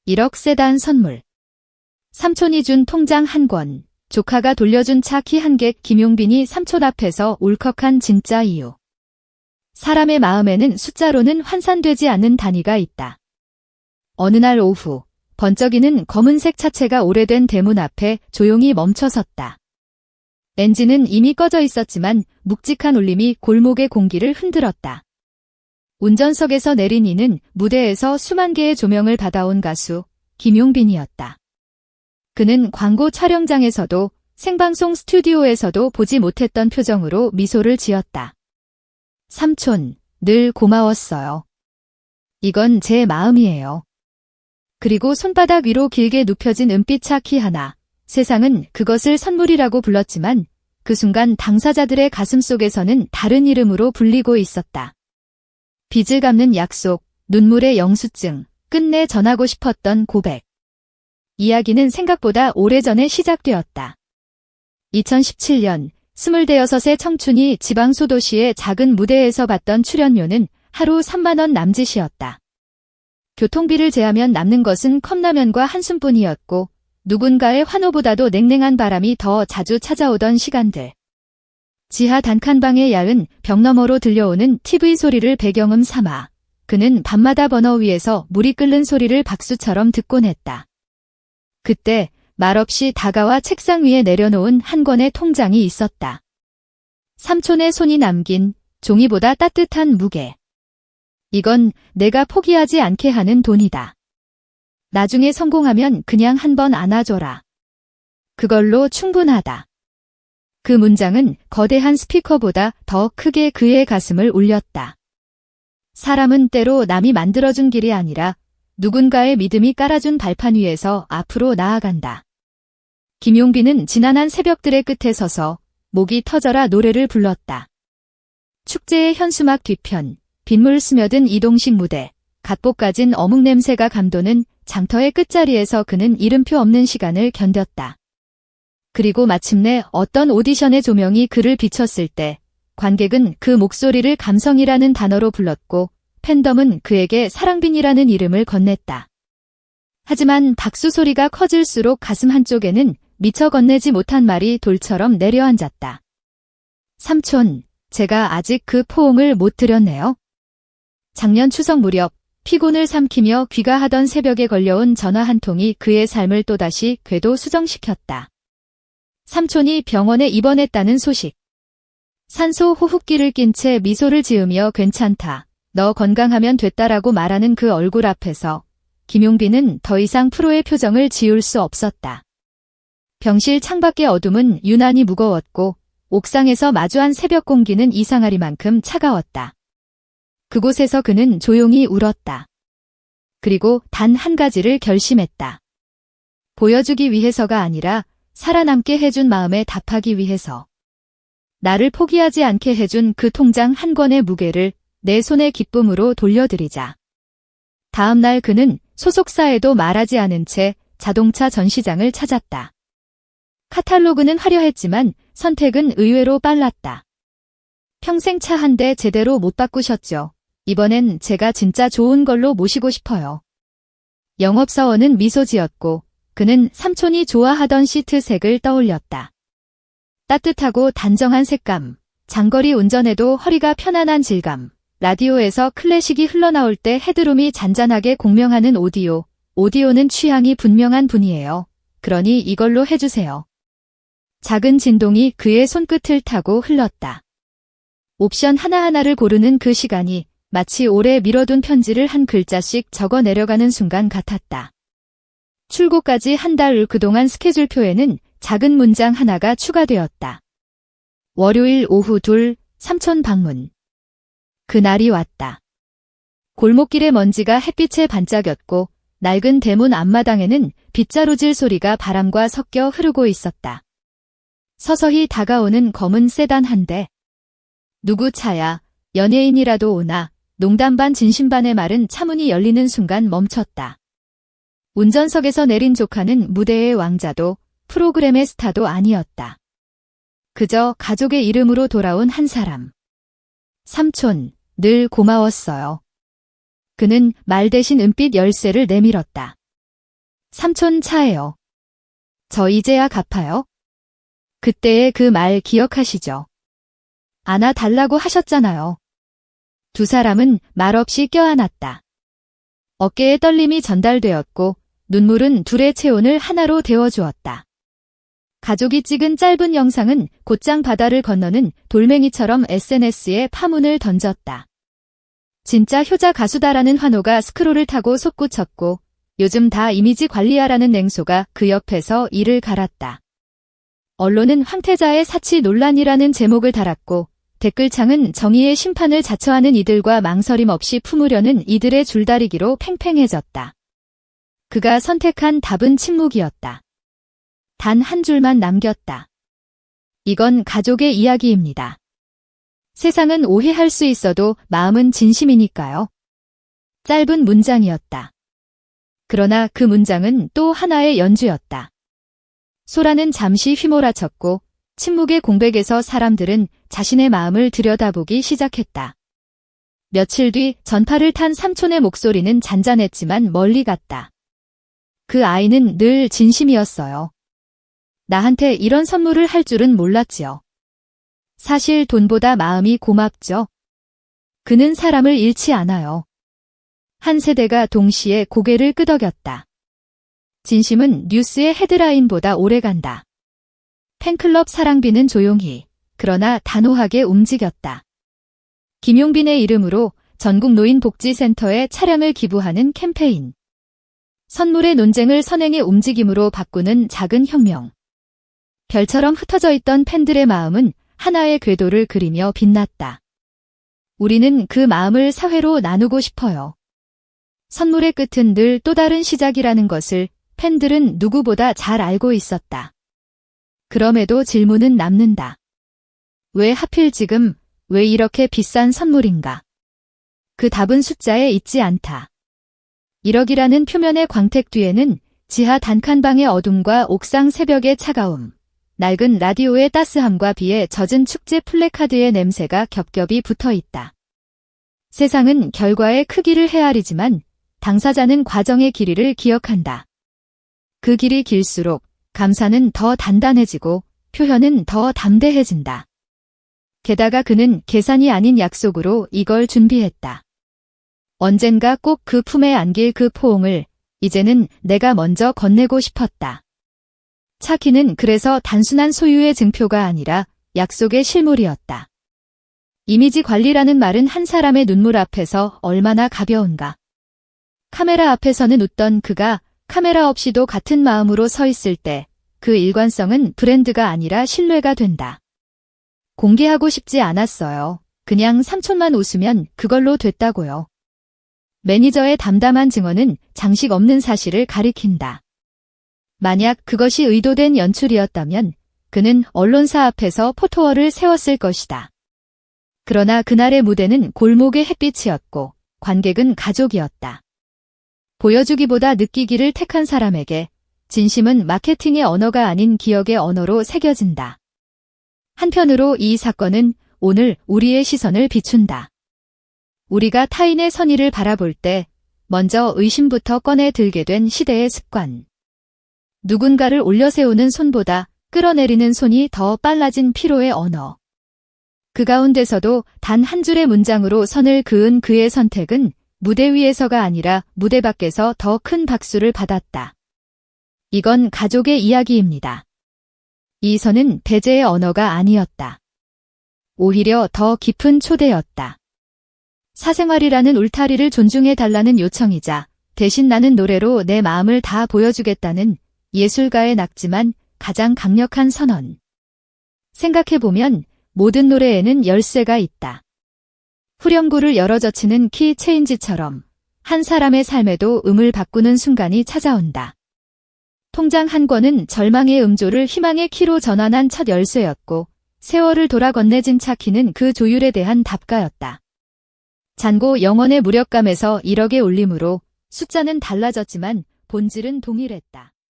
1억 세단 선물. 삼촌이 준 통장 1권, 조카가 돌려준 차 키 1개. 김용빈이 삼촌 앞에서 울컥한 진짜 이유. 사람의 마음에는 숫자로는 환산되지 않는 단위가 있다. 어느 날 오후, 번쩍이는 검은색 차체가 오래된 대문 앞에 조용히 멈춰섰다. 엔진은 이미 꺼져 있었지만 묵직한 울림이 골목의 공기를 흔들었다. 운전석에서 내린 이는 무대에서 수만 개의 조명을 받아온 가수 김용빈이었다. 그는 광고 촬영장에서도 생방송 스튜디오에서도 보지 못했던 표정으로 미소를 지었다. 삼촌, 늘 고마웠어요. 이건 제 마음이에요. 그리고 손바닥 위로 길게 눕혀진 은빛 차 키 하나. 세상은 그것을 선물이라고 불렀지만 그 순간 당사자들의 가슴 속에서는 다른 이름으로 불리고 있었다. 빚을 갚는 약속, 눈물의 영수증, 끝내 전하고 싶었던 고백. 이야기는 생각보다 오래전에 시작되었다. 2017년 26의 청춘이 지방 소도시의 작은 무대에서 받던 출연료는 하루 3만 원 남짓이었다. 교통비를 제하면 남는 것은 컵라면과 한숨뿐이었고 누군가의 환호보다도 냉랭한 바람이 더 자주 찾아오던 시간들. 지하 단칸방의 야은 벽 너머로 들려오는 TV 소리를 배경음 삼아 그는 밤마다 버너 위에서 물이 끓는 소리를 박수처럼 듣곤 했다. 그때 말없이 다가와 책상 위에 내려놓은 한 권의 통장이 있었다. 삼촌의 손이 남긴 종이보다 따뜻한 무게. 이건 내가 포기하지 않게 하는 돈이다. 나중에 성공하면 그냥 한번 안아줘라. 그걸로 충분하다. 그 문장은 거대한 스피커보다 더 크게 그의 가슴을 울렸다. 사람은 때로 남이 만들어준 길이 아니라 누군가의 믿음이 깔아준 발판 위에서 앞으로 나아간다. 김용빈은 지난한 새벽들의 끝에 서서 목이 터져라 노래를 불렀다. 축제의 현수막 뒤편, 빗물 스며든 이동식 무대, 갓 볶아진 어묵 냄새가 감도는 장터의 끝자리에서 그는 이름표 없는 시간을 견뎠다. 그리고 마침내 어떤 오디션의 조명이 그를 비췄을 때 관객은 그 목소리를 감성이라는 단어로 불렀고 팬덤은 그에게 사랑빈이라는 이름을 건넸다. 하지만 박수 소리가 커질수록 가슴 한쪽에는 미처 건네지 못한 말이 돌처럼 내려앉았다. 삼촌, 제가 아직 그 포옹을 못 드렸네요. 작년 추석 무렵 피곤을 삼키며 귀가하던 새벽에 걸려온 전화 한 통이 그의 삶을 또다시 궤도 수정시켰다. 삼촌이 병원에 입원했다는 소식. 산소 호흡기를 낀 채 미소를 지으며 괜찮다. 너 건강하면 됐다라고 말하는 그 얼굴 앞에서 김용빈은 더 이상 프로의 표정을 지울 수 없었다. 병실 창밖의 어둠은 유난히 무거웠고 옥상에서 마주한 새벽 공기는 이상하리만큼 차가웠다. 그곳에서 그는 조용히 울었다. 그리고 단 한 가지를 결심했다. 보여주기 위해서가 아니라 살아남게 해준 마음에 답하기 위해서. 나를 포기하지 않게 해준 그 통장 한 권의 무게를 내 손의 기쁨으로 돌려드리자. 다음 날 그는 소속사에도 말하지 않은 채 자동차 전시장을 찾았다. 카탈로그는 화려했지만 선택은 의외로 빨랐다. 평생 차 한 대 제대로 못 바꾸셨죠. 이번엔 제가 진짜 좋은 걸로 모시고 싶어요. 영업사원은 미소 지었고 그는 삼촌이 좋아하던 시트색을 떠올렸다. 따뜻하고 단정한 색감, 장거리 운전에도 허리가 편안한 질감, 라디오에서 클래식이 흘러나올 때 헤드룸이 잔잔하게 공명하는 오디오, 오디오는 취향이 분명한 분이에요. 그러니 이걸로 해주세요. 작은 진동이 그의 손끝을 타고 흘렀다. 옵션 하나하나를 고르는 그 시간이 마치 오래 미뤄둔 편지를 한 글자씩 적어 내려가는 순간 같았다. 출고까지 한 달 그동안 스케줄표에는 작은 문장 하나가 추가되었다. 월요일 오후 2, 삼촌 방문. 그날이 왔다. 골목길의 먼지가 햇빛에 반짝였고 낡은 대문 앞마당에는 빗자루질 소리가 바람과 섞여 흐르고 있었다. 서서히 다가오는 검은 세단 한 대. 누구 차야, 연예인이라도 오나, 농담 반 진심 반의 말은 차문이 열리는 순간 멈췄다. 운전석에서 내린 조카는 무대의 왕자도 프로그램의 스타도 아니었다. 그저 가족의 이름으로 돌아온 한 사람. 삼촌, 늘 고마웠어요. 그는 말 대신 은빛 열쇠를 내밀었다. 삼촌 차예요. 저 이제야 갚아요. 그때의 그 말 기억하시죠? 안아 달라고 하셨잖아요. 두 사람은 말없이 껴안았다. 어깨에 떨림이 전달되었고 눈물은 둘의 체온을 하나로 데워주었다. 가족이 찍은 짧은 영상은 곧장 바다를 건너는 돌멩이처럼 SNS에 파문을 던졌다. 진짜 효자 가수다라는 환호가 스크롤을 타고 솟구쳤고 요즘 다 이미지 관리하라는 냉소가 그 옆에서 이를 갈았다. 언론은 황태자의 사치 논란이라는 제목을 달았고 댓글창은 정의의 심판을 자처하는 이들과 망설임 없이 품으려는 이들의 줄다리기로 팽팽해졌다. 그가 선택한 답은 침묵이었다. 단 한 줄만 남겼다. 이건 가족의 이야기입니다. 세상은 오해할 수 있어도 마음은 진심이니까요. 짧은 문장이었다. 그러나 그 문장은 또 하나의 연주였다. 소라는 잠시 휘몰아쳤고 침묵의 공백에서 사람들은 자신의 마음을 들여다보기 시작했다. 며칠 뒤 전파를 탄 삼촌의 목소리는 잔잔했지만 멀리 갔다. 그 아이는 늘 진심이었어요. 나한테 이런 선물을 할 줄은 몰랐지요. 사실 돈보다 마음이 고맙죠. 그는 사람을 잃지 않아요. 한 세대가 동시에 고개를 끄덕였다. 진심은 뉴스의 헤드라인보다 오래간다. 팬클럽 사랑비는 조용히, 그러나 단호하게 움직였다. 김용빈의 이름으로 전국 노인복지센터에 차량을 기부하는 캠페인. 선물의 논쟁을 선행의 움직임으로 바꾸는 작은 혁명. 별처럼 흩어져 있던 팬들의 마음은 하나의 궤도를 그리며 빛났다. 우리는 그 마음을 사회로 나누고 싶어요. 선물의 끝은 늘 또 다른 시작이라는 것을 팬들은 누구보다 잘 알고 있었다. 그럼에도 질문은 남는다. 왜 하필 지금, 왜 이렇게 비싼 선물인가? 그 답은 숫자에 있지 않다. 1억이라는 표면의 광택 뒤에는 지하 단칸방의 어둠과 옥상 새벽의 차가움, 낡은 라디오의 따스함과 비에 젖은 축제 플래카드의 냄새가 겹겹이 붙어 있다. 세상은 결과의 크기를 헤아리지만 당사자는 과정의 길이를 기억한다. 그 길이 길수록 감사는 더 단단해지고 표현은 더 담대해진다. 게다가 그는 계산이 아닌 약속으로 이걸 준비했다. 언젠가 꼭 그 품에 안길 그 포옹을 이제는 내가 먼저 건네고 싶었다. 차키는 그래서 단순한 소유의 증표가 아니라 약속의 실물이었다. 이미지 관리라는 말은 한 사람의 눈물 앞에서 얼마나 가벼운가. 카메라 앞에서는 웃던 그가 카메라 없이도 같은 마음으로 서 있을 때 그 일관성은 브랜드가 아니라 신뢰가 된다. 공개하고 싶지 않았어요. 그냥 삼촌만 웃으면 그걸로 됐다고요. 매니저의 담담한 증언은 장식 없는 사실을 가리킨다. 만약 그것이 의도된 연출이었다면 그는 언론사 앞에서 포토월을 세웠을 것이다. 그러나 그날의 무대는 골목의 햇빛이었고 관객은 가족이었다. 보여주기보다 느끼기를 택한 사람에게 진심은 마케팅의 언어가 아닌 기억의 언어로 새겨진다. 한편으로 이 사건은 오늘 우리의 시선을 비춘다. 우리가 타인의 선의를 바라볼 때 먼저 의심부터 꺼내 들게 된 시대의 습관. 누군가를 올려세우는 손보다 끌어내리는 손이 더 빨라진 피로의 언어. 그 가운데서도 단 한 줄의 문장으로 선을 그은 그의 선택은 무대 위에서가 아니라 무대 밖에서 더 큰 박수를 받았다. 이건 가족의 이야기입니다. 이 선은 배제의 언어가 아니었다. 오히려 더 깊은 초대였다. 사생활이라는 울타리를 존중해달라는 요청이자 대신 나는 노래로 내 마음을 다 보여주겠다는 예술가의 낙지만 가장 강력한 선언. 생각해보면 모든 노래에는 열쇠가 있다. 후렴구를 열어젖히는 키 체인지처럼 한 사람의 삶에도 음을 바꾸는 순간이 찾아온다. 통장 한 권은 절망의 음조를 희망의 키로 전환한 첫 열쇠였고 세월을 돌아 건네진 차키는 그 조율에 대한 답가였다. 잔고 영원의 무력감에서 1억의 울림으로 숫자는 달라졌지만 본질은 동일했다.